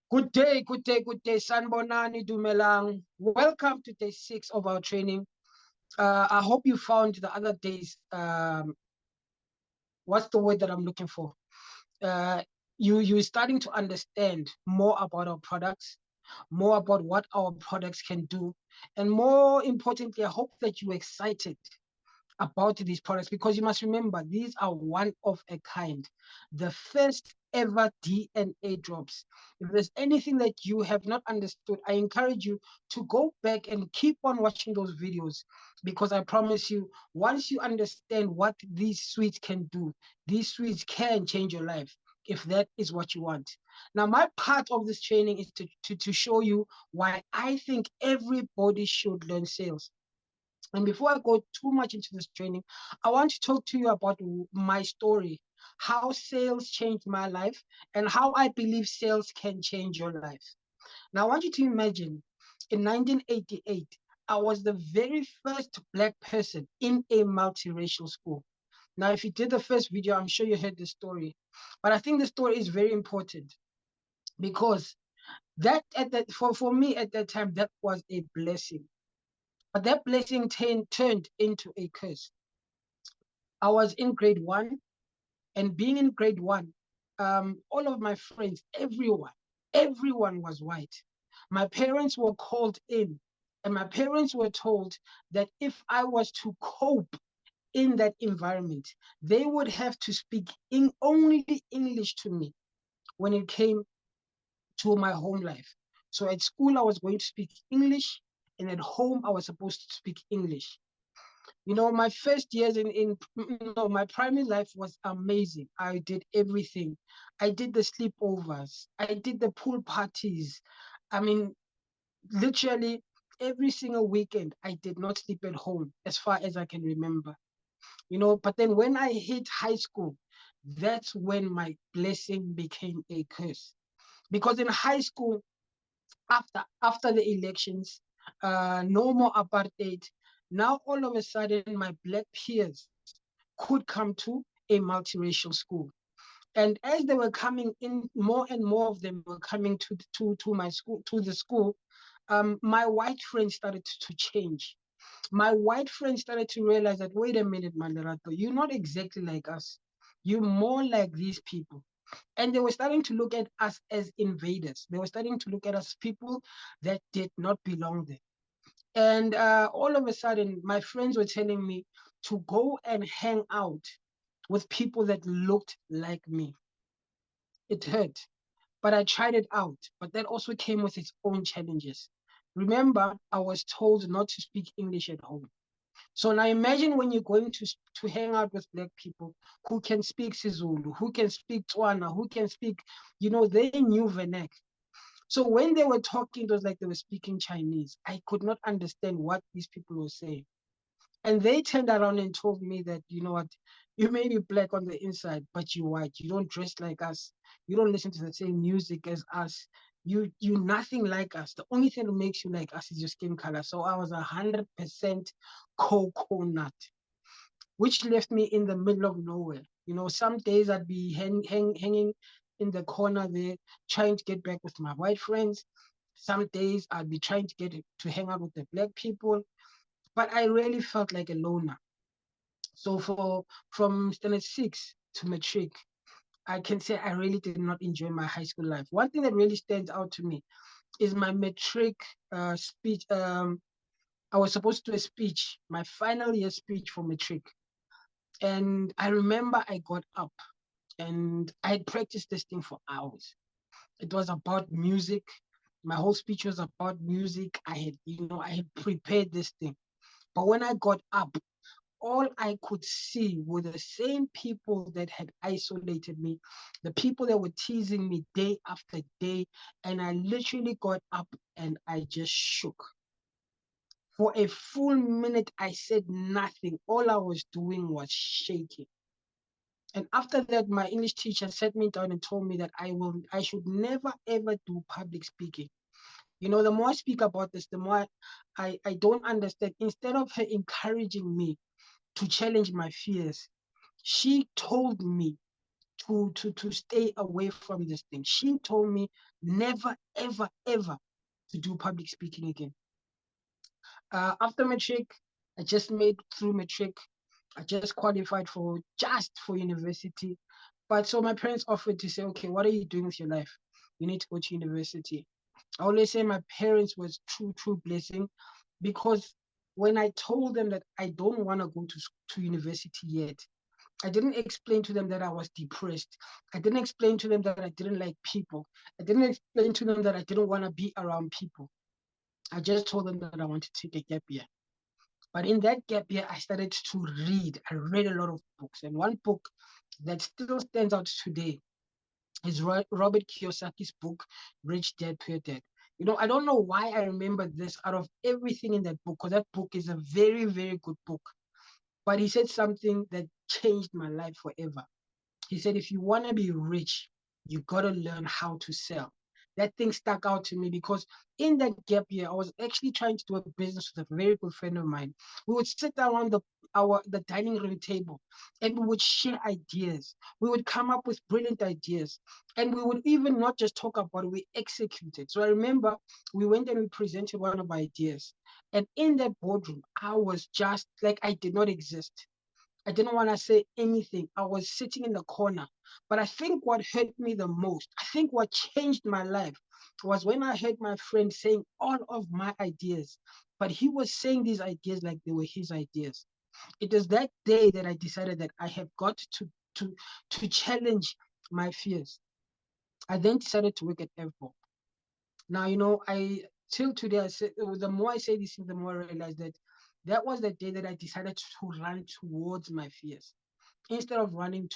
Good day, good day, good day. Sanbonani Dumelang. Welcome to day 6 of our training. I hope you found the other days. What's the word that I'm looking for? Uh, you're starting to understand more about our products, more about what our products can do, and more importantly, I hope that you're excited about these products because you must remember these are one of a kind, the first ever DNA drops. If there's anything that you have not understood, I encourage you to go back and keep on watching those videos because I promise you, once you understand what these sweets can do, these sweets can change your life if that is what you want. Now, my part of this training is to show you why I think everybody should learn sales. And before I go too much into this training, I want to talk to you about my story, how sales changed my life, and how I believe sales can change your life. Now, I want you to imagine in 1988, I was the very first Black person in a multiracial school. Now, if you did the first video, I'm sure you heard the story. But I think the story is very important because for me at that time, that was a blessing. But that blessing turned into a curse. I was in grade one, and being in grade one, all of my friends, everyone was white. My parents were called in, and my parents were told that if I was to cope in that environment, they would have to speak in only English to me when it came to my home life. So at school, I was going to speak English, and at home, I was supposed to speak English. You know, my first years in no, my primary life was amazing. I did everything. I did the sleepovers. I did the pool parties. I mean, literally every single weekend, I did not sleep at home as far as I can remember. You know, but then when I hit high school, that's when my blessing became a curse. Because in high school, after the elections, no more apartheid. Now all of a sudden, my black peers could come to a multiracial school. And as they were coming in, more and more of them were coming to my school, to the school. My white friends started to change. My white friends started to realize that, wait a minute, Mandarato, you're not exactly like us. You're more like these people. And they were starting to look at us as invaders. They were starting to look at us as people that did not belong there. And all of a sudden, my friends were telling me to go and hang out with people that looked like me. It hurt, but I tried it out. But that also came with its own challenges. Remember, I was told not to speak English at home. So now imagine when you're going to hang out with black people who can speak Sizulu, who can speak Tswana, who can speak, they knew vernac. So when they were talking, it was like they were speaking Chinese. I could not understand what these people were saying. And they turned around and told me that, you know what, you may be black on the inside, but you're white. You don't dress like us. You don't listen to the same music as us. You nothing like us. The only thing that makes you like us is your skin color. So I was 100% coconut, which left me in the middle of nowhere. You know, some days I'd be hanging in the corner there, trying to get back with my white friends. Some days I'd be trying to get to hang out with the black people, but I really felt like a loner. So from standard six to matric, I can say I really did not enjoy my high school life. One thing that really stands out to me is my matric speech. I was supposed to do a speech, my final year speech for matric. And I remember I got up and I had practiced this thing for hours. It was about music. My whole speech was about music. I had prepared this thing. But when I got up, all I could see were the same people that had isolated me, the people that were teasing me day after day. And I literally got up and I just shook. For a full minute, I said nothing. All I was doing was shaking. And after that, my English teacher sat me down and told me that I should never ever do public speaking. You know, the more I speak about this, the more I don't understand. Instead of her encouraging me to challenge my fears, she told me to stay away from this thing. She told me never, ever, ever to do public speaking again. After matric, I just made through matric. I just qualified for university. But so my parents offered to say, okay, what are you doing with your life? You need to go to university. I always say my parents was true blessing, because when I told them that I don't want to go to university yet, I didn't explain to them that I was depressed. I didn't explain to them that I didn't like people. I didn't explain to them that I didn't want to be around people. I just told them that I wanted to take a gap year. But in that gap year, I started to read. I read a lot of books. And one book that still stands out today is Robert Kiyosaki's book, Rich Dad, Poor Dad. I don't know why I remember this out of everything in that book, because that book is a very, very good book. But he said something that changed my life forever. He said, if you want to be rich, you got to learn how to sell. That thing stuck out to me, because in that gap year, I was actually trying to do a business with a very good friend of mine. We would sit around the dining room table, and we would share ideas. We would come up with brilliant ideas, and we would even not just talk about it, we execute it. So I remember we went and we presented one of our ideas. And in that boardroom, I was just like I did not exist. I didn't want to say anything. I was sitting in the corner. But I think what hurt me the most, I think what changed my life, was when I heard my friend saying all of my ideas. But he was saying these ideas like they were his ideas. It is that day that I decided that I have got to challenge my fears. I then decided to work at Airport. Now, I till today, I say, the more I say this, the more I realize that that was the day that I decided to run towards my fears instead of running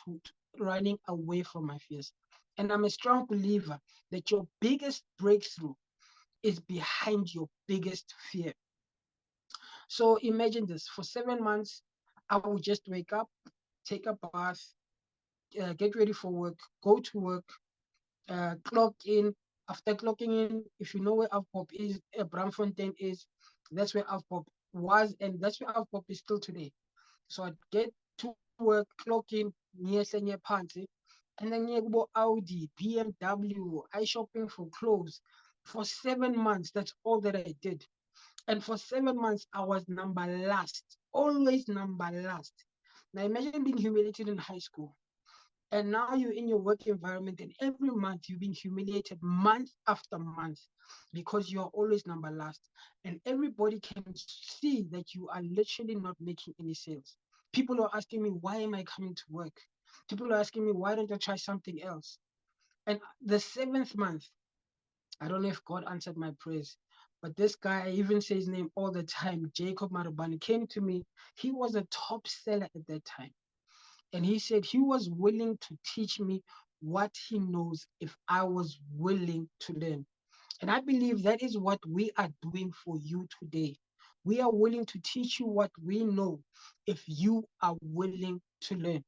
away from my fears. And I'm a strong believer that your biggest breakthrough is behind your biggest fear. So imagine this: for 7 months, I would just wake up, take a bath, get ready for work, go to work, clock in. After clocking in, if you know where Avpop is, Bramfontein is, that's where Avpop was, and that's where Avpop is still today. So I'd get to work, clock in, near Senye Pansi, and then you go Audi, BMW, I shopping for clothes. For 7 months, that's all that I did. And for 7 months, I was number last, always number last. Now imagine being humiliated in high school. And now you're in your work environment, and every month you're being humiliated month after month, because you're always number last. And everybody can see that you are literally not making any sales. People are asking me, why am I coming to work? People are asking me, why don't I try something else? And the 7th month, I don't know if God answered my prayers, but this guy, I even say his name all the time, Jacob Marubani, came to me. He was a top seller at that time. And he said he was willing to teach me what he knows if I was willing to learn. And I believe that is what we are doing for you today. We are willing to teach you what we know if you are willing to learn.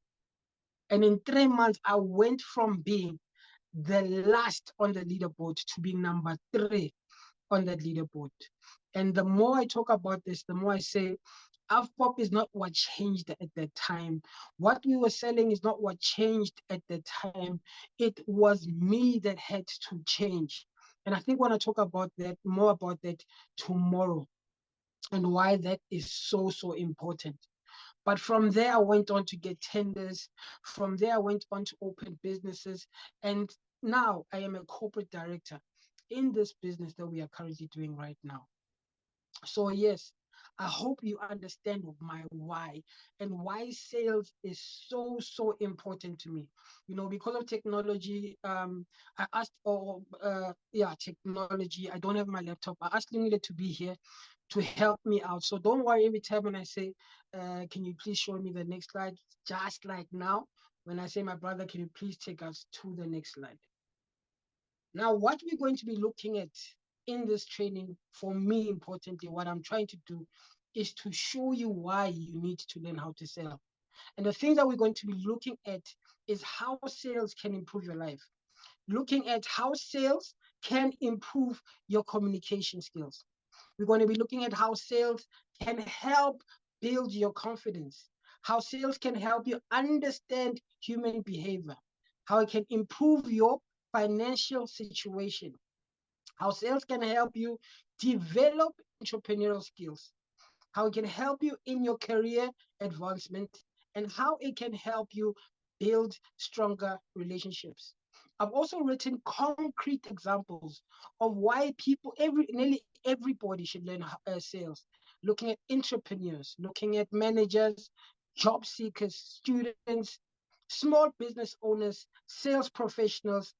And in 3 months, I went from being the last on the leaderboard to being number 3 on that leaderboard. And the more I talk about this, the more I say, Avpop is not what changed at that time. What we were selling is not what changed at the time. It was me that had to change. And I think I want to talk about that, more about that tomorrow, and why that is so important. But from there, I went on to get tenders. From there, I went on to open businesses. And now I am a corporate director in this business that we are currently doing right now. So yes, I hope you understand my why, and why sales is so important to me. Because of technology, I asked, technology. I don't have my laptop. I asked Lingile to be here to help me out. So don't worry every time when I say, can you please show me the next slide? Just like now, when I say, my brother, can you please take us to the next slide? Now, what we're going to be looking at in this training, for me, importantly, what I'm trying to do is to show you why you need to learn how to sell. And the thing that we're going to be looking at is how sales can improve your life. Looking at how sales can improve your communication skills. We're going to be looking at how sales can help build your confidence, how sales can help you understand human behavior, how it can improve your financial situation, how sales can help you develop entrepreneurial skills, how it can help you in your career advancement, and how it can help you build stronger relationships. I've also written concrete examples of why nearly everybody should learn sales, looking at entrepreneurs, looking at managers, job seekers, students, small business owners, sales professionals,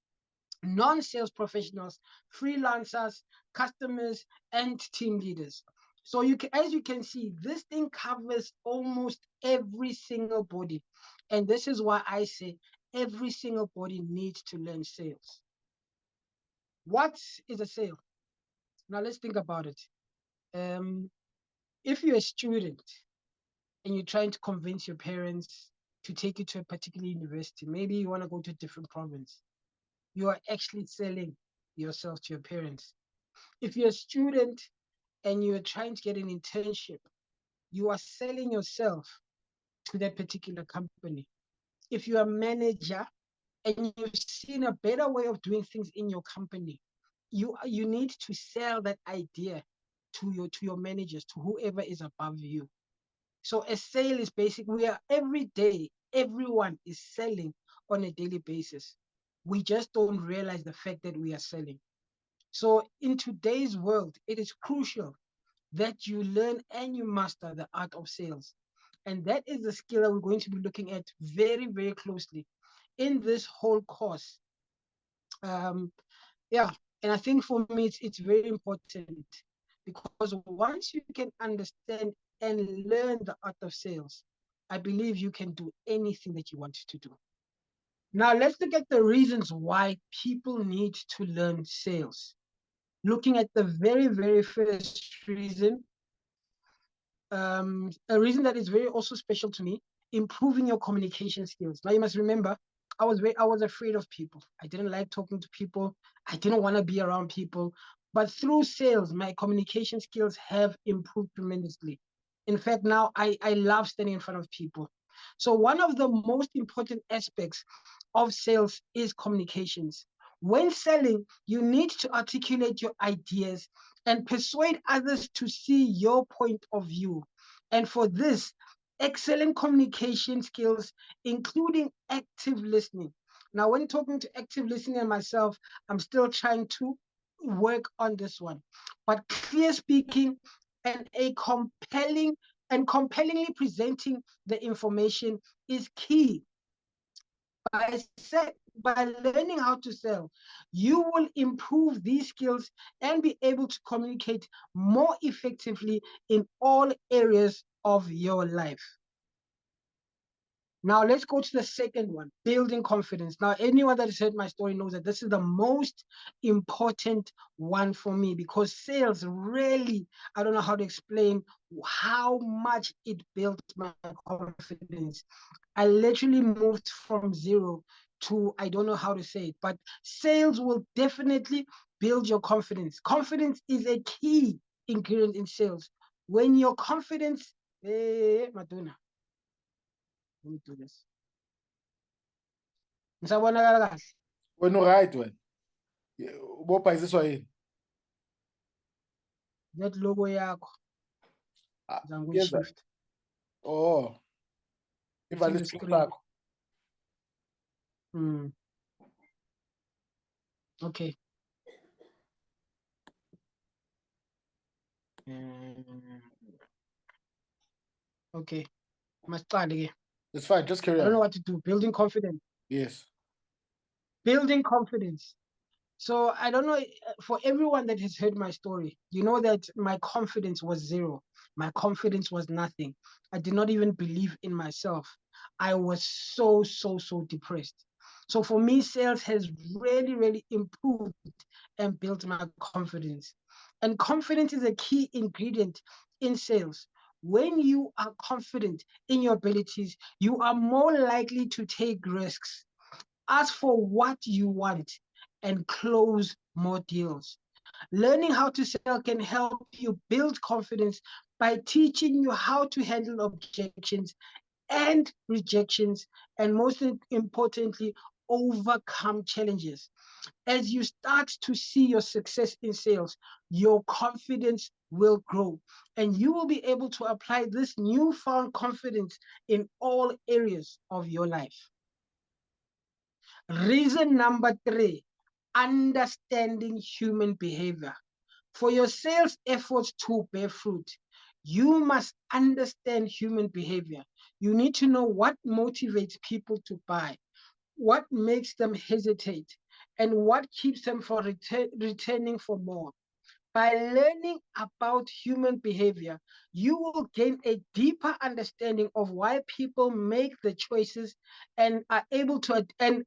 non-sales professionals, freelancers, customers, and team leaders. So as you can see, this thing covers almost every single body. And this is why I say every single body needs to learn sales. What is a sale? Now let's think about it. If you're a student and you're trying to convince your parents to take you to a particular university, maybe you want to go to a different province, you are actually selling yourself to your parents. If you're a student and you're trying to get an internship, you are selling yourself to that particular company. If you're a manager and you've seen a better way of doing things in your company, you need to sell that idea to your managers, to whoever is above you. So a sale is basically, we are every day, everyone is selling on a daily basis. We just don't realize the fact that we are selling. So in today's world, it is crucial that you learn and you master the art of sales. And that is the skill that we're going to be looking at very, very closely in this whole course. Yeah, and I think for me, it's very important because once you can understand and learn the art of sales, I believe you can do anything that you want to do. Now, let's look at the reasons why people need to learn sales. Looking at the very, very first reason, a reason that is very also special to me, improving your communication skills. Now you must remember, I was afraid of people. I didn't like talking to people. I didn't want to be around people. But through sales, my communication skills have improved tremendously. In fact, now I love standing in front of people. So one of the most important aspects of sales is communications. When selling, you need to articulate your ideas and persuade others to see your point of view. And for this, excellent communication skills, including active listening. Now, when talking to active listening and myself, I'm still trying to work on this one. But clear speaking and compellingly presenting the information is key. By learning how to sell, you will improve these skills and be able to communicate more effectively in all areas of your life. Now let's go to the second one, building confidence. Now, anyone that has heard my story knows that this is the most important one for me because sales really, I don't know how to explain how much it built my confidence. I literally moved from zero to, I don't know how to say it, but sales will definitely build your confidence. Confidence is a key ingredient in sales. When your confidence, Madonna, let me do this. Ngisabonakala kahle. Wena right wena. Ubophayiziso yini? That logo yakho. Yenza. Shift. Oh. Ivale isicreen sakho. Okay. Okay. Masicale ke. It's fine, just carry I don't know on. what to do. Building confidence. Yes. Building confidence. So I don't know, for everyone that has heard my story, you know that my confidence was zero. My confidence was nothing. I did not even believe in myself. I was so depressed. So for me, sales has really, really improved and built my confidence. And confidence is a key ingredient in sales. When you are confident in your abilities, you are more likely to take risks, ask for what you want, and close more deals. Learning how to sell can help you build confidence by teaching you how to handle objections and rejections, and most importantly, overcome challenges. As you start to see your success in sales, your confidence will grow, and you will be able to apply this newfound confidence in all areas of your life. Reason number 3, understanding human behavior. For your sales efforts to bear fruit, you must understand human behavior. You need to know what motivates people to buy, what makes them hesitate, and what keeps them from returning for more. By learning about human behavior, you will gain a deeper understanding of why people make the choices and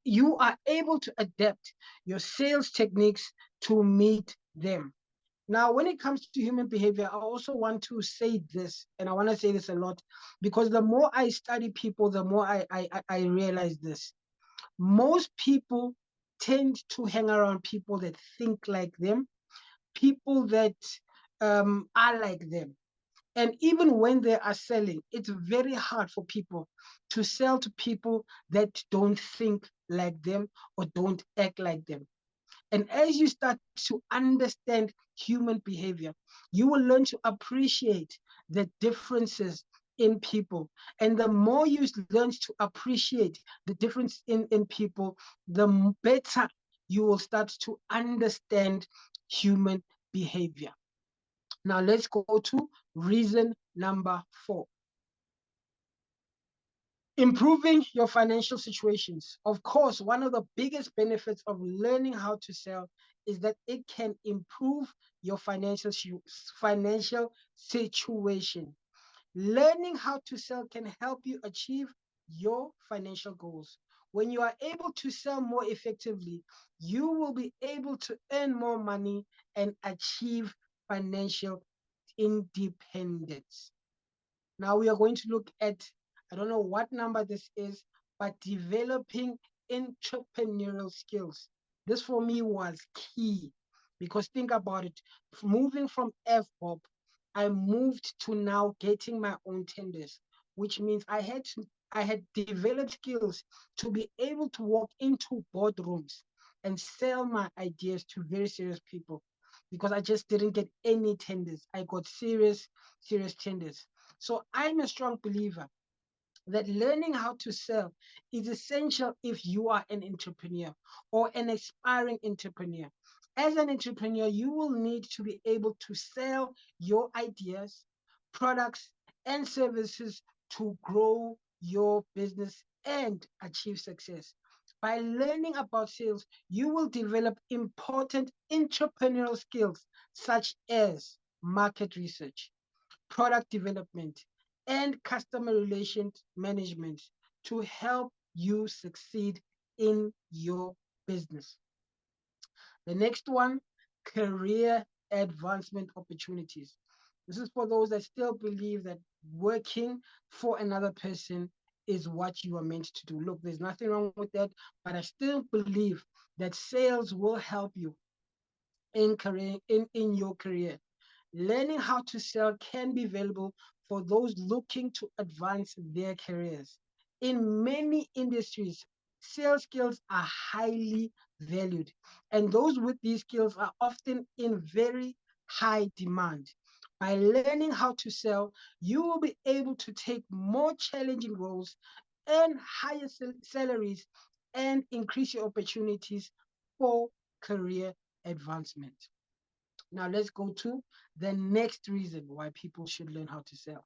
you are able to adapt your sales techniques to meet them. Now, when it comes to human behavior, I also want to say this, and I want to say this a lot, because the more I study people, the more I realize this. Most people tend to hang around people that think like them, people that are like them. And even when they are selling, it's very hard for people to sell to people that don't think like them or don't act like them. And as you start to understand human behavior, you will learn to appreciate the differences in people. And the more you learn to appreciate the difference in people, the better you will start to understand human behavior. Now let's go to reason number 4. Improving your financial situations. Of course, one of the biggest benefits of learning how to sell is that it can improve your financial situation. Learning how to sell can help you achieve your financial goals. When you are able to sell more effectively, you will be able to earn more money and achieve financial independence. Now we are going to look at, I don't know what number this is, but developing entrepreneurial skills. This for me was key, because think about it. Moving from FBOB, I moved to now getting my own tenders, which means I had developed skills to be able to walk into boardrooms and sell my ideas to very serious people, because I just didn't get any tenders. I got serious tenders. So I'm a strong believer that learning how to sell is essential if you are an entrepreneur or an aspiring entrepreneur. As an entrepreneur, you will need to be able to sell your ideas, products, and services to grow your business and achieve success. By learning about sales, you will develop important entrepreneurial skills such as market research, product development, and customer relations management to help you succeed in your business. The next one, career advancement opportunities. This is for those that still believe that working for another person is what you are meant to do. Look, there's nothing wrong with that, but I still believe that sales will help you in your career. Learning how to sell can be valuable for those looking to advance their careers. In many industries, sales skills are highly valued, and those with these skills are often in very high demand. By learning how to sell, you will be able to take more challenging roles, earn higher salaries, and increase your opportunities for career advancement. Now let's go to the next reason why people should learn how to sell.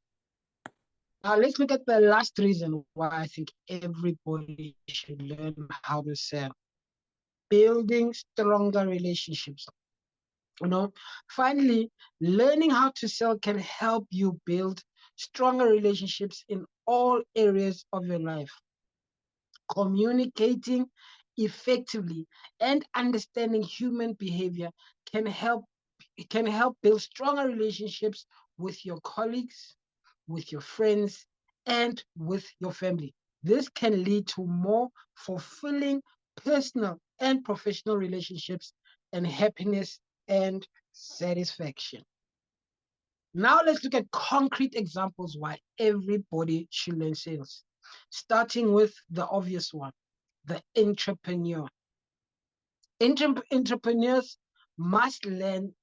Now let's look at the last reason why I think everybody should learn how to sell. Building stronger relationships. Finally, learning how to sell can help you build stronger relationships in all areas of your life. Communicating effectively and understanding human behavior can help build stronger relationships with your colleagues, with your friends, and with your family. This can lead to more fulfilling personal and professional relationships and happiness and satisfaction. Now let's look at concrete examples why everybody should learn sales, starting with the obvious one, the entrepreneur. Entrepreneurs must learn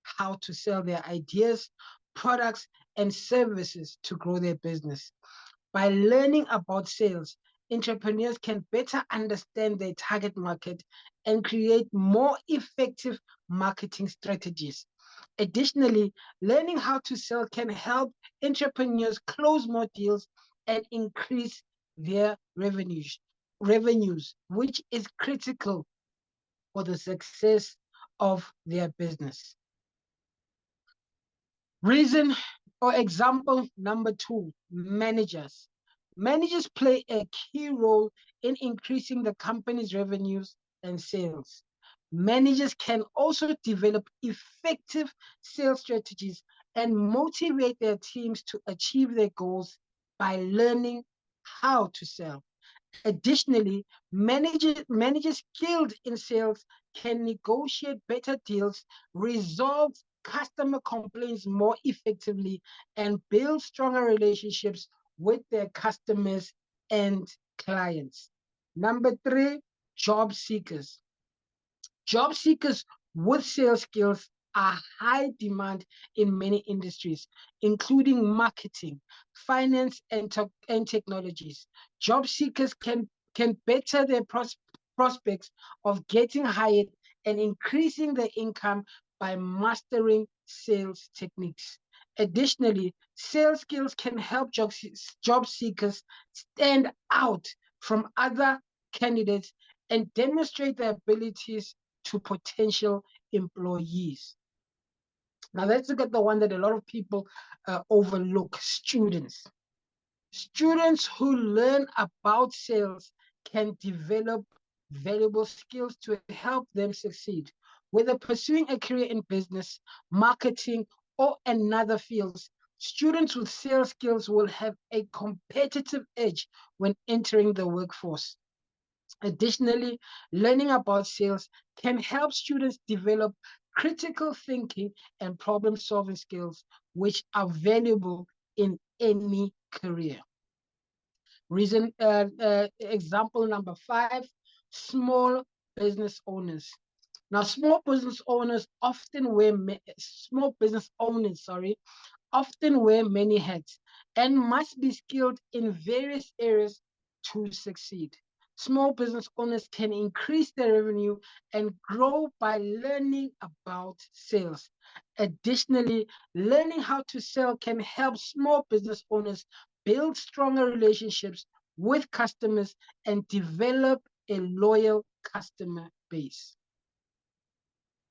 how to sell their ideas, products, and services to grow their business. By learning about sales, entrepreneurs can better understand their target market and create more effective marketing strategies. Additionally, learning how to sell can help entrepreneurs close more deals and increase their revenues, which is critical for the success of their business. Reason or example number 2, managers. Managers play a key role in increasing the company's revenues and sales. Managers can also develop effective sales strategies and motivate their teams to achieve their goals by learning how to sell. Additionally, managers skilled in sales can negotiate better deals, resolve customer complaints more effectively, and build stronger relationships with their customers and clients. Number 3, job seekers. Job seekers with sales skills are high demand in many industries, including marketing, finance, and technologies. Job seekers can better their prospects of getting hired and increasing their income by mastering sales techniques. Additionally, sales skills can help job seekers stand out from other candidates and demonstrate their abilities to potential employees. Now let's look at the one that a lot of people overlook, students. Students who learn about sales can develop valuable skills to help them succeed. Whether pursuing a career in business, marketing, or another fields, students with sales skills will have a competitive edge when entering the workforce. Additionally, learning about sales can help students develop critical thinking and problem-solving skills, which are valuable in any career. Example number 5, small business owners. Now, small business owners often wear many hats and must be skilled in various areas to succeed. Small business owners can increase their revenue and grow by learning about sales. Additionally, learning how to sell can help small business owners build stronger relationships with customers and develop a loyal customer base.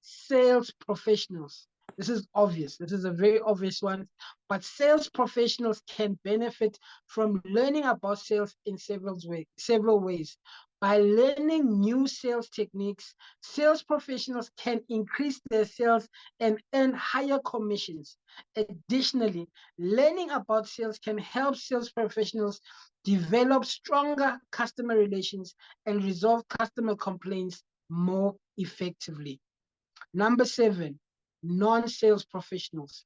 Sales professionals. This is obvious. This is a very obvious one, but sales professionals can benefit from learning about sales in several ways. By learning new sales techniques, sales professionals can increase their sales and earn higher commissions. Additionally, learning about sales can help sales professionals develop stronger customer relations and resolve customer complaints more effectively. Number 7, non-sales professionals.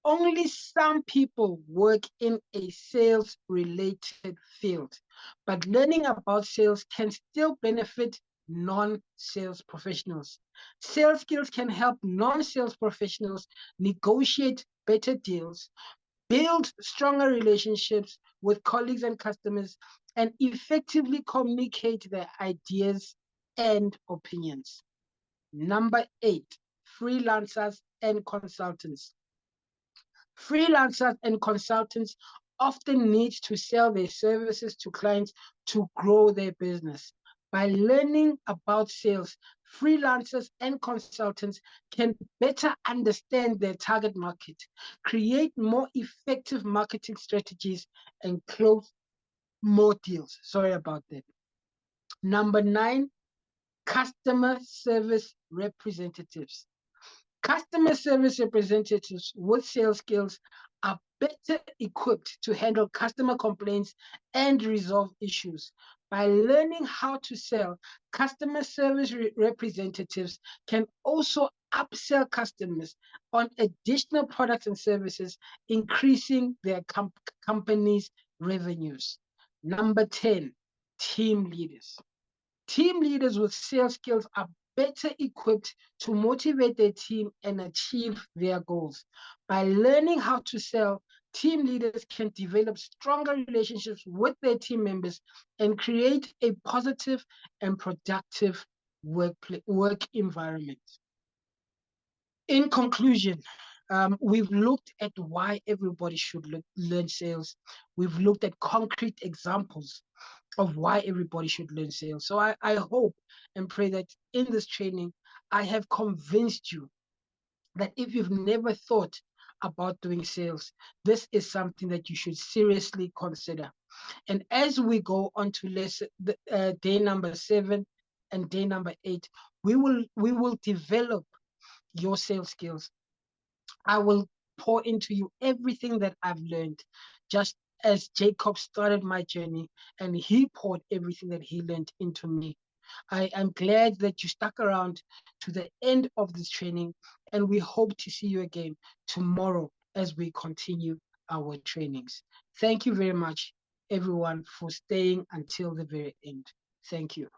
Only some people work in a sales-related field, but learning about sales can still benefit non-sales professionals. Sales skills can help non-sales professionals negotiate better deals, build stronger relationships with colleagues and customers, and effectively communicate their ideas and opinions. Number 8, freelancers and consultants. Freelancers and consultants often need to sell their services to clients to grow their business. By learning about sales, freelancers and consultants can better understand their target market, create more effective marketing strategies, and close more deals. Sorry about that. Number 9, customer service representatives. Customer service representatives with sales skills are better equipped to handle customer complaints and resolve issues. By learning how to sell, customer service representatives can also upsell customers on additional products and services, increasing their company's revenues. Number 10, team leaders. Team leaders with sales skills are better equipped to motivate their team and achieve their goals. By learning how to sell, team leaders can develop stronger relationships with their team members and create a positive and productive work environment. In conclusion, we've looked at why everybody should learn sales. We've looked at concrete examples of why everybody should learn sales. So I hope and pray that in this training, I have convinced you that if you've never thought about doing sales, this is something that you should seriously consider. And as we go on to day number 7 and day number 8, we will develop your sales skills. I will pour into you everything that I've learned, just as Jacob started my journey and he poured everything that he learned into me. I am glad that you stuck around to the end of this training, and we hope to see you again tomorrow as we continue our trainings. Thank you very much, everyone, for staying until the very end. Thank you.